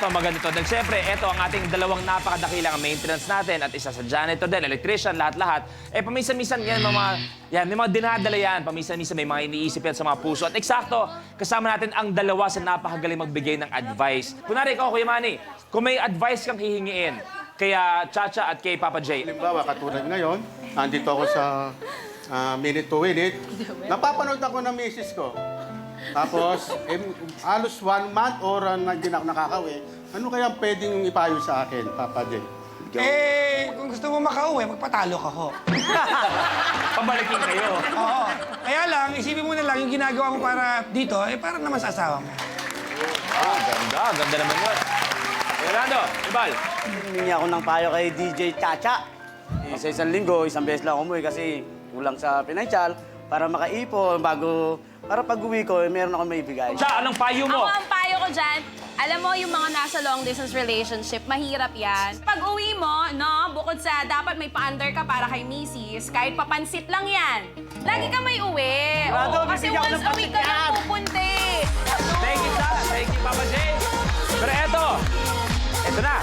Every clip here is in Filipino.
Ito, maganda ito. Dahil siyempre, ito ang ating dalawang napakadakilang maintenance natin at isa sa janitor din, electrician, lahat-lahat. Eh, paminsan-minsan yan, may mga dinadala yan. Paminsan-minsan may mga iniisip yan sa mga puso. At eksakto, kasama natin ang dalawa sa napakagaling magbigay ng advice. Kunwari ikaw, Kuya Manny, kung may advice kang hihingiin, kaya Chacha at kay Papa J. Halimbawa, katulad ngayon, nandito ako sa Minute to Win It. Napapanood ako ng misis ko. Tapos, halos 1 month or hindi na ako nakakauwi. Ano kaya pwedeng ipayo sa akin, Papa J? Kung gusto mo makauwi, magpatalo ka ho. Pabalikin kayo. Oo. Kaya lang, isipin mo na lang yung ginagawa mo para dito, para naman sa asawa mo. Ganda. Ganda naman yun. Rolando, Ibal. Humingi ako ng payo kay DJ Chacha. Sa isang linggo, isang beses lang umuwi kasi kulang sa financial para makaipon para pag-uwi ko, meron akong maibigay. Cha, anong payo mo? Ako ang payo ko dyan, alam mo yung mga nasa long distance relationship, mahirap yan. Pag uwi mo, no, bukod sa dapat may pa-under ka para kay misis, kahit papansit lang yan, lagi ka may uwi. Brado, Oo, kasi bibigyan ko once ng a week ka pansit lang yan. pupunti. Thank you, Cha. Thank you, Papa J. Pero eto na.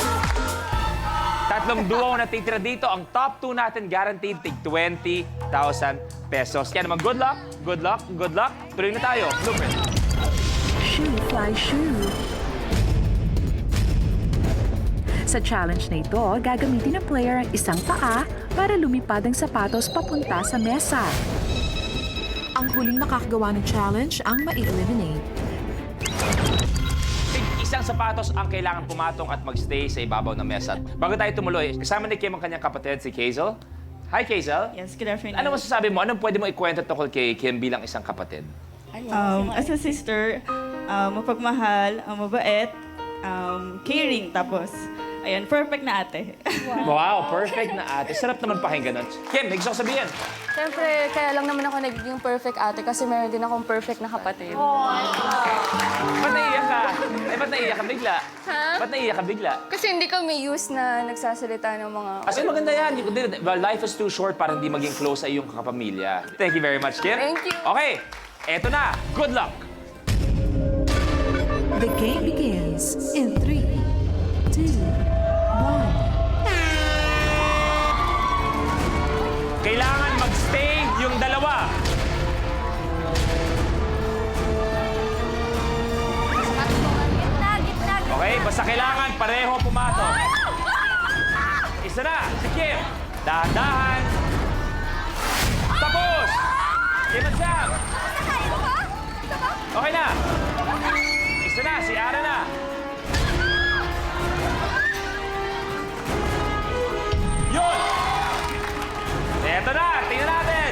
Tatlong duo na titira dito. Ang top 2 natin guaranteed tig 20,000 pesos. Kaya naman, good luck, good luck, good luck. Tuloy na tayo. Blueprint. Shoe Fly Shoe. Sa challenge na ito, gagamitin ng player ang isang paa para lumipad ang sapatos papunta sa mesa. Ang huling makakagawa ng challenge ang ma-eliminate. Isang sapatos ang kailangan pumatong at magstay sa ibabaw ng mesa. Bago tayo tumuloy, kasama ni Kim ang kanyang kapatid, si Kazel. Hi, Kazel. Yes, good afternoon. Ano masasabi mo? Anong pwede mo ikwento tungkol kay Kim bilang isang kapatid? As a sister, mapagmahal, mabait, caring, tapos, ayan, perfect na ate. Wow, perfect na ate. Sarap naman pakinggan nun. Kim, may gusto ko sabihin. Siyempre, kaya lang naman ako nagiging perfect ate kasi meron din akong perfect na kapatid. Ba't naiiyak ka? Ba't naiiyak ka bigla? Ha? Ba't naiiyak ka bigla? Kasi hindi kami used na nagsasalita ng mga... Kasi maganda yan. Well, life is too short para hindi maging close sa iyong kapamilya. Thank you very much, Kim. Thank you. Okay, eto na. Good luck. The game begins in 3, 2, 1. Kailangan magstay yung dalawa. Gitna. Okay, basta kailangan pareho pumato. Isa na, si Kim. Dahan-dahan. Tapos! Kim at Sam. Okay na. Isa na, si Ara na. Yun! Eto na, tingnan natin.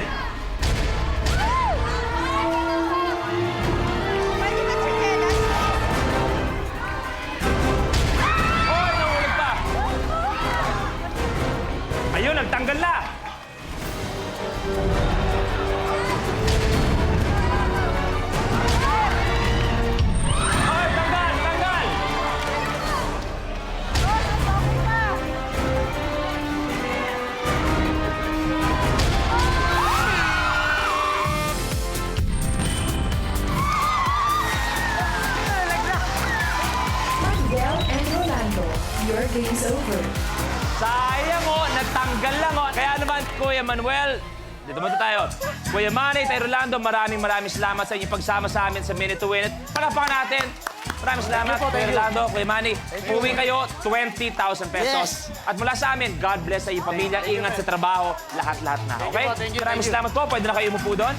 Hoy, nahulog pa. Ayun, nagtanggal na. Hoy, tanggal. Miguel and Rolando, your game's over. Sayang mo, nagtanggal lang oh. Kaya naman, Kuya Manuel, dito muna tayo. Kuya Manny, tayo Rolando, maraming salamat sa inyong pagsama sa amin sa Minute to Win It. Palapakan natin. Maraming salamat, Kuya Rolando, Kuya Manny. Uwi kayo, 20,000 pesos. At mula sa amin, God bless sa iyong pamilya. Ingat sa trabaho, lahat-lahat na. Okay? Maraming salamat po. Pwede na kayo umupo doon.